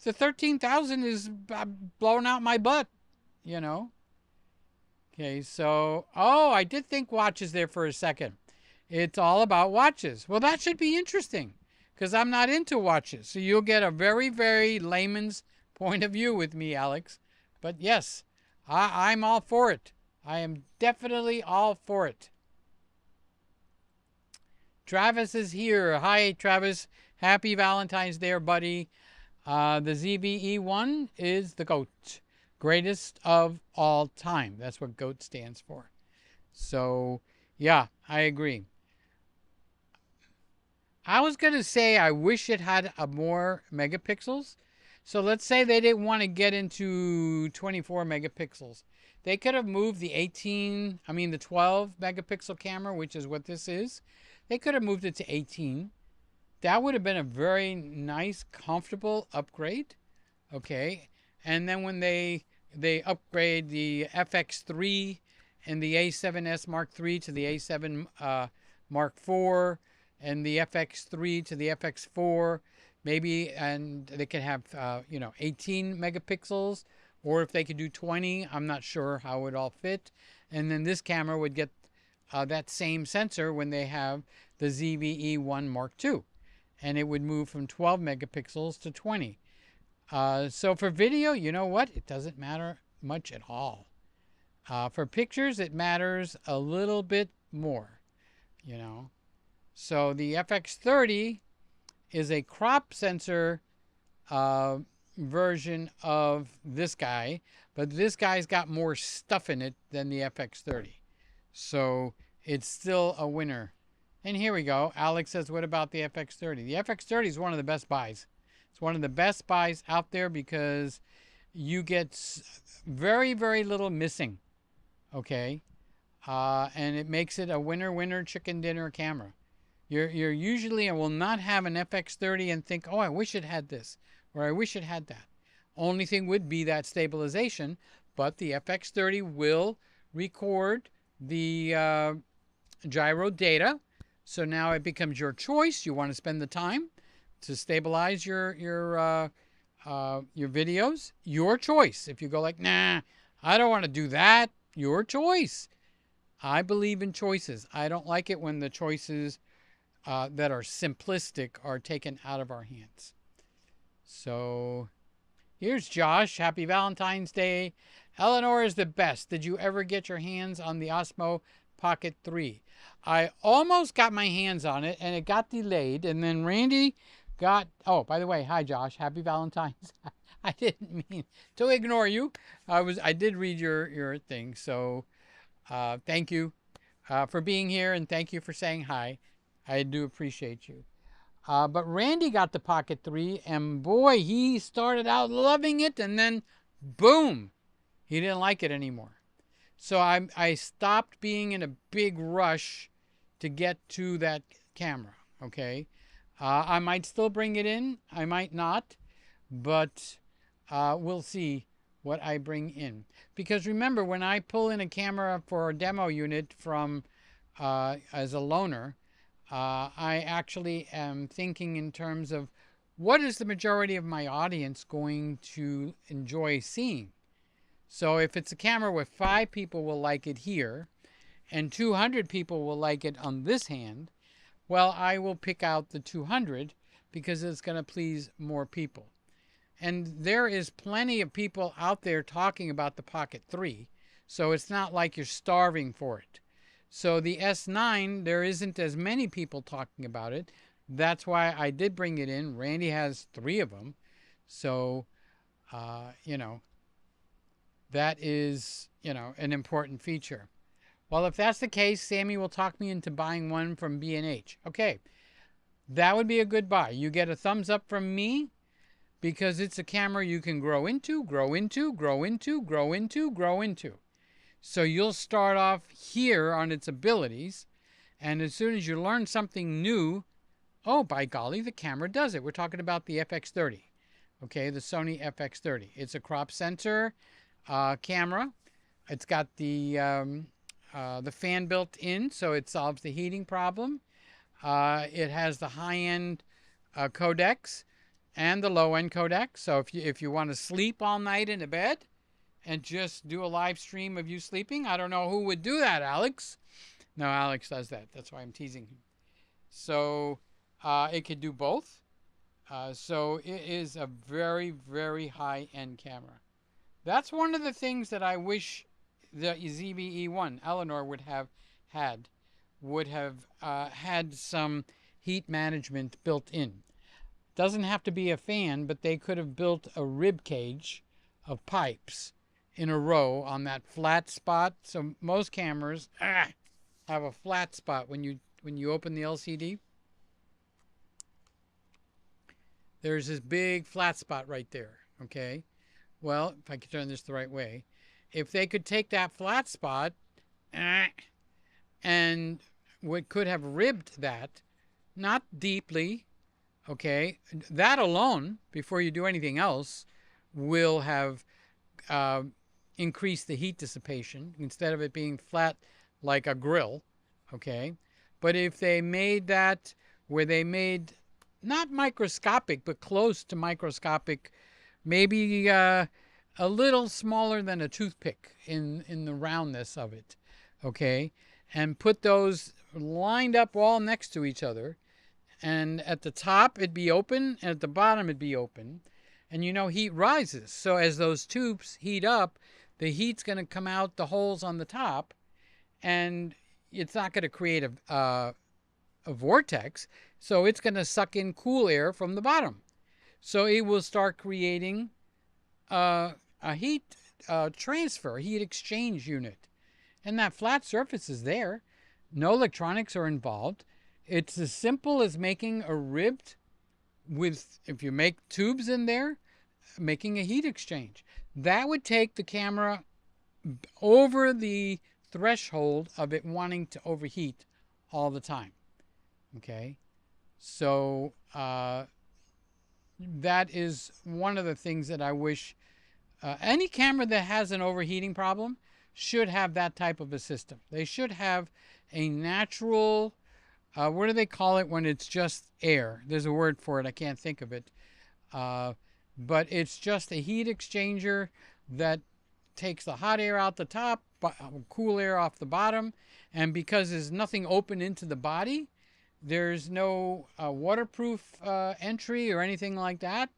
Speaker 1: The 13,000 is blowing out my butt, you know. Okay, so, oh, I did think watches there for a second. It's all about watches. Well, that should be interesting because I'm not into watches. So you'll get a very, very layman's point of view with me, Alex. But yes, I'm all for it. I am definitely all for it. Travis is here. Hi, Travis. Happy Valentine's Day, buddy. The ZV-E1 is the GOAT. Greatest of all time. That's what GOAT stands for. So, yeah, I agree. I was going to say I wish it had more megapixels. So let's say they didn't want to get into 24 megapixels. They could have moved the 12 megapixel camera, which is what this is. They could have moved it to 18. That would have been a very nice, comfortable upgrade. Okay. And then when they upgrade the FX3 and the A7S Mark III to the A7 Mark IV and the FX3 to the FX4, maybe, and they could have 18 megapixels, or if they could do 20, I'm not sure how it would all fit. And then this camera would get that same sensor when they have the ZV-E1 Mark II, and it would move from 12 megapixels to 20. So for video, you know what? It doesn't matter much at all. For pictures, it matters a little bit more, you know. So the FX30 is a crop sensor version of this guy, but this guy's got more stuff in it than the FX30. So it's still a winner. And here we go. Alex says, what about the FX30? The FX30 is one of the best buys. It's one of the best buys out there because you get very, very little missing. Okay. And it makes it a winner chicken dinner camera. You're usually will not have an FX30 and think, oh, I wish it had this, or I wish it had that. Only thing would be that stabilization, but the FX30 will record the gyro data. So now it becomes your choice. You want to spend the time to stabilize your videos. Your choice. If you go like, nah, I don't want to do that. Your choice. I believe in choices. I don't like it when the choices that are simplistic are taken out of our hands. So here's Josh. Happy Valentine's Day. Eleanor is the best. Did you ever get your hands on the Osmo Pocket 3? I almost got my hands on it and it got delayed. And then Randy got, oh, by the way, hi Josh. Happy Valentine's. I didn't mean to ignore you. I did read your thing. So thank you for being here and thank you for saying hi. I do appreciate you. But Randy got the Pocket 3, and boy, he started out loving it, and then, boom, he didn't like it anymore. So I stopped being in a big rush to get to that camera, okay? I might still bring it in. I might not, but we'll see what I bring in. Because remember, when I pull in a camera for a demo unit from as a loaner, I actually am thinking in terms of what is the majority of my audience going to enjoy seeing. So if it's a camera where 5 people will like it here and 200 people will like it on this hand, well, I will pick out the 200 because it's going to please more people. And there is plenty of people out there talking about the Pocket 3, so it's not like you're starving for it. So the S9, there isn't as many people talking about it. That's why I did bring it in. Randy has 3 of them. So, that is, an important feature. Well, if that's the case, Sammy will talk me into buying one from B&H. Okay, that would be a good buy. You get a thumbs up from me because it's a camera you can grow into, grow into, grow into, grow into, grow into. So you'll start off here on its abilities, and as soon as you learn something new, oh, by golly, the camera does it. We're talking about the FX30, okay, the Sony FX30. It's a crop sensor camera. It's got the fan built in, so it solves the heating problem. It has the high-end codecs and the low-end codec. So if you want to sleep all night in a bed and just do a live stream of you sleeping, I don't know who would do that, Alex. No, Alex does that. That's why I'm teasing him. So it could do both. So it is a very, very high-end camera. That's one of the things that I wish the ZV-E1 Eleanor would have had. Had some heat management built in. Doesn't have to be a fan, but they could have built a rib cage of pipes in a row on that flat spot. So most cameras have a flat spot when you open the LCD. There's this big flat spot right there, okay? Well, if I could turn this the right way, if they could take that flat spot and could have ribbed that, not deeply, okay? That alone, before you do anything else, will have increased the heat dissipation instead of it being flat like a grill, okay? But if they made that where they made not microscopic, but close to microscopic, maybe a little smaller than a toothpick in the roundness of it, okay? And put those lined up all next to each other. And at the top, it'd be open, and at the bottom, it'd be open. And you know, heat rises. So as those tubes heat up, the heat's going to come out the holes on the top, and it's not going to create a vortex. So it's going to suck in cool air from the bottom. So it will start creating a heat transfer, a heat exchange unit. And that flat surface is there. No electronics are involved. It's as simple as making a ribbed with, if you make tubes in there, making a heat exchange. That would take the camera over the threshold of it wanting to overheat all the time. Okay? So that is one of the things that I wish any camera that has an overheating problem should have that type of a system. They should have a natural, what do they call it when it's just air? There's a word for it. I can't think of it. But it's just a heat exchanger that takes the hot air out the top, cool air off the bottom. And because there's nothing open into the body, there's no waterproof entry or anything like that.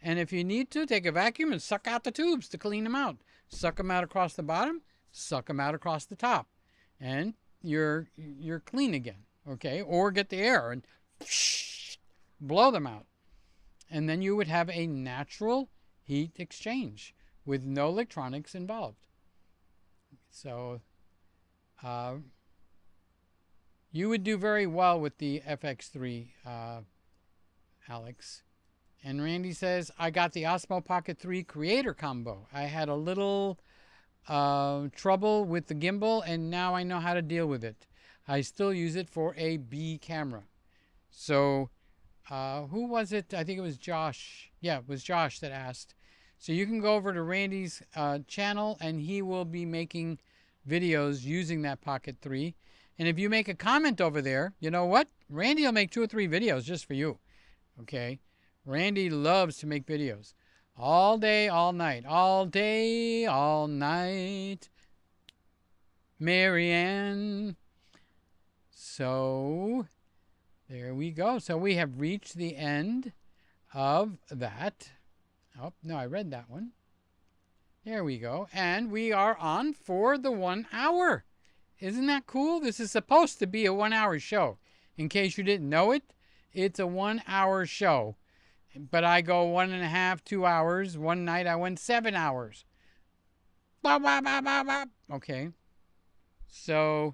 Speaker 1: And if you need to, take a vacuum and suck out the tubes to clean them out. Suck them out across the bottom, suck them out across the top. And you're clean again, okay? Or get the air and blow them out. And then you would have a natural heat exchange with no electronics involved. So you would do very well with the FX3, Alex. And Randy says, I got the Osmo Pocket 3 Creator combo. I had a little trouble with the gimbal, and now I know how to deal with it. I still use it for a B camera. So who was it? I think it was Josh. Yeah, it was Josh that asked. So you can go over to Randy's channel, and he will be making videos using that Pocket 3. And if you make a comment over there, you know what? Randy will make 2 or 3 videos just for you. Okay? Randy loves to make videos. All day, all night. All day, all night. Marianne. So, there we go. So we have reached the end of that. Oh, no, I read that one. There we go. And we are on for the 1 hour. Isn't that cool? This is supposed to be a 1 hour show. In case you didn't know it, it's a 1 hour show. But I go 1.5, 2 hours. One night I went 7 hours. Okay. So,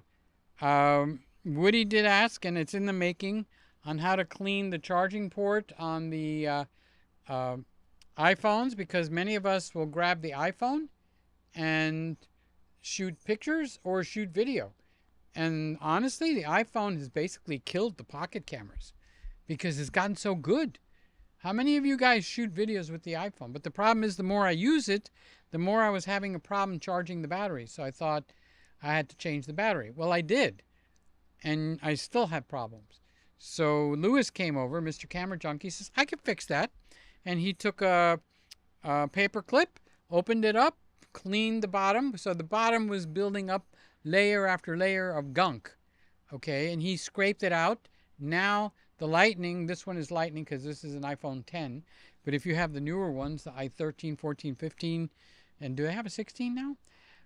Speaker 1: Woody did ask, and it's in the making, on how to clean the charging port on the iPhones, because many of us will grab the iPhone and shoot pictures or shoot video. And honestly, the iPhone has basically killed the pocket cameras because it's gotten so good. How many of you guys shoot videos with the iPhone? But the problem is, the more I use it, the more I was having a problem charging the battery. So I thought I had to change the battery. Well, I did. And I still have problems. So Lewis came over, Mr. Camera Junkie, says, I can fix that. And he took a paper clip, opened it up, cleaned the bottom. So the bottom was building up layer after layer of gunk. Okay, and he scraped it out. Now the Lightning, this one is Lightning because this is an iPhone 10. But if you have the newer ones, the i13, 14, 15, and do they have a 16 now?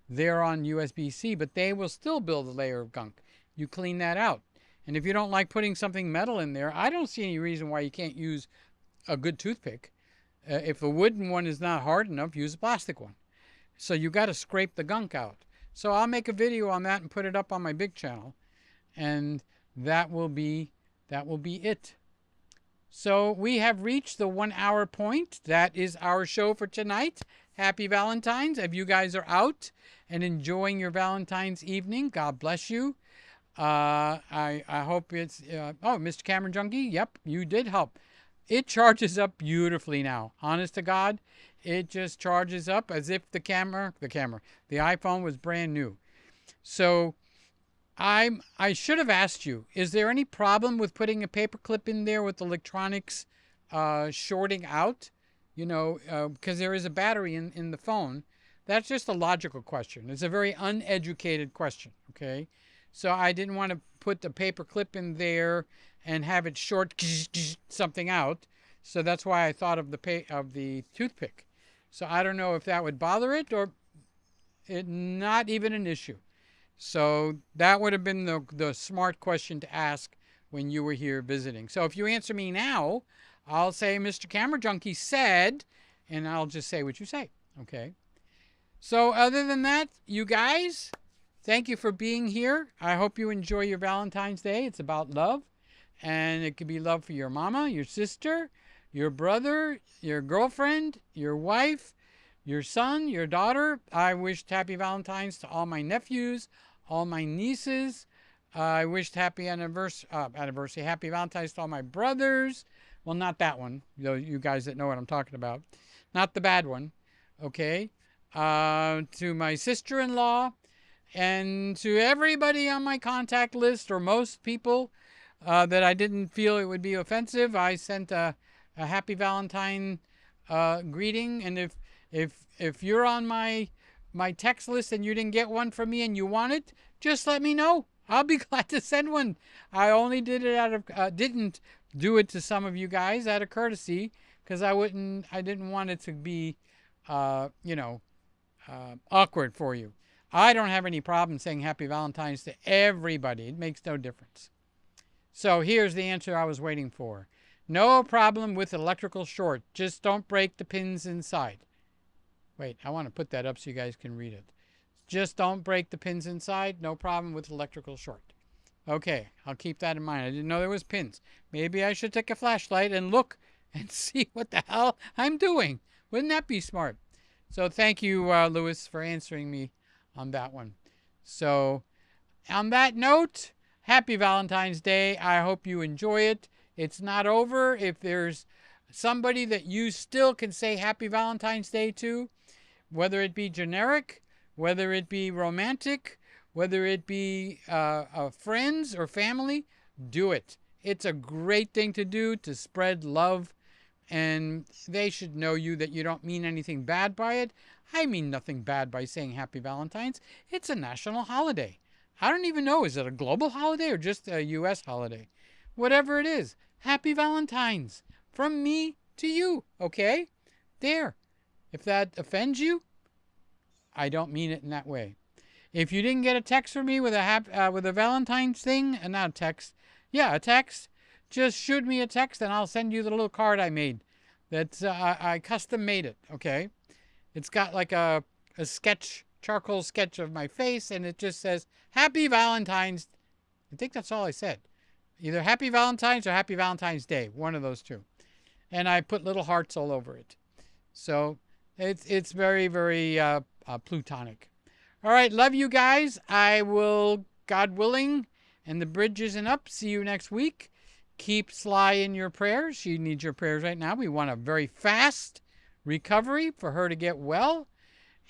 Speaker 1: They're on USB-C, but they will still build a layer of gunk. You clean that out. And if you don't like putting something metal in there, I don't see any reason why you can't use a good toothpick. If a wooden one is not hard enough, use a plastic one. So you got to scrape the gunk out. So I'll make a video on that and put it up on my big channel. And that will be it. So we have reached the 1 hour point. That is our show for tonight. Happy Valentine's. If you guys are out and enjoying your Valentine's evening, God bless you. I hope it's, oh, Mr. Camera Junkie, yep, you did help. It charges up beautifully now. Honest to God, it just charges up as if the iPhone was brand new. So I should have asked you, is there any problem with putting a paper clip in there with electronics shorting out? You know, because there is a battery in the phone. That's just a logical question. It's a very uneducated question, okay? So I didn't want to put the paper clip in there and have it short something out. So that's why I thought of the toothpick. So I don't know if that would bother it or it not even an issue. So that would have been the smart question to ask when you were here visiting. So if you answer me now, I'll say Mr. Camera Junkie said, and I'll just say what you say, okay? So other than that, you guys, thank you for being here. I hope you enjoy your Valentine's Day. It's about love, and it could be love for your mama, your sister, your brother, your girlfriend, your wife, your son, your daughter. I wished happy Valentine's to all my nephews, all my nieces. I wished happy happy Valentine's to all my brothers. Well, not that one, you guys that know what I'm talking about. Not the bad one, okay? To my sister-in-law and to everybody on my contact list, or most people that I didn't feel it would be offensive, I sent a happy Valentine greeting. And if you're on my text list and you didn't get one from me and you want it, just let me know. I'll be glad to send one. I only did it didn't do it to some of you guys out of courtesy, because I didn't want it to be, awkward for you. I don't have any problem saying happy Valentine's to everybody. It makes no difference. So here's the answer I was waiting for. No problem with electrical short. Just don't break the pins inside. Wait, I want to put that up so you guys can read it. Just don't break the pins inside. No problem with electrical short. Okay, I'll keep that in mind. I didn't know there was pins. Maybe I should take a flashlight and look and see what the hell I'm doing. Wouldn't that be smart? So thank you, Lewis, for answering me on that one. So on that note, happy Valentine's Day. I hope you enjoy it. It's not over. If there's somebody that you still can say happy Valentine's Day to, whether it be generic, whether it be romantic, whether it be friends or family, do it. It's a great thing to do to spread love, and they should know that you don't mean anything bad by it. I mean nothing bad by saying happy Valentine's. It's a national holiday. I don't even know, is it a global holiday or just a U.S. holiday? Whatever it is, happy Valentine's from me to you, okay? There. If that offends you, I don't mean it in that way. If you didn't get a text from me with a Valentine's thing, not a text, a text, just shoot me a text and I'll send you the little card I made. I custom made it, okay? It's got like a charcoal sketch of my face, and it just says, Happy Valentine's. I think that's all I said. Either Happy Valentine's or Happy Valentine's Day, one of those two. And I put little hearts all over it. So it's very, very plutonic. All right, love you guys. I will, God willing, and the bridge isn't up, see you next week. Keep Sly in your prayers. She needs your prayers right now. We want a very fast recovery for her to get well.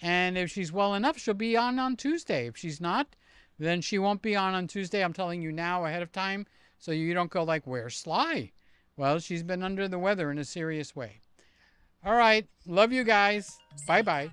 Speaker 1: And if she's well enough, she'll be on Tuesday. If she's not, then she won't be on Tuesday. I'm telling you now ahead of time so you don't go like, where's Sly? Well, she's been under the weather in a serious way. All right. Love you guys. Bye-bye.